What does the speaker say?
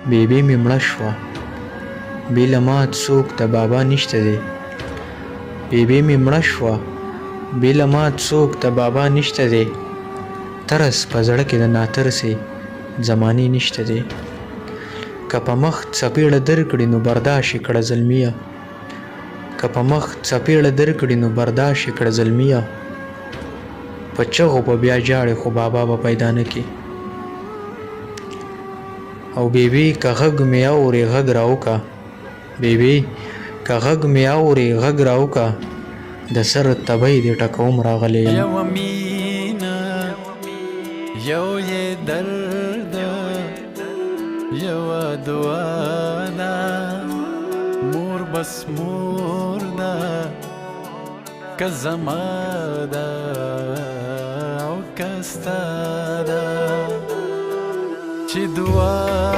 بیبي مې مړه شوه بې له ما څوک د بابا نشته دی بیبي مې مړه شوه بې له ما څوک د بابا نشته دی ترس په زړه کې د ناترسې زمانې نشته دی که په مخ څپېړه درکړي نو برداشت یې کړه زلمیه که په مخ څپېړه درکړي نو برداشت یې کړه زلمیه په چغو به بیا جاړې خو بابا به پیدا نه کړي او بیبي که غږ مې اورې غږ راوکړه بیبي که غږ مې اورې غږ راوکړه د سر تبی دې ټکوم راغلی یم یو مینه یو یې درد یو دعا ده مور بس مور ده که زما ده او که ستا ده چې دعا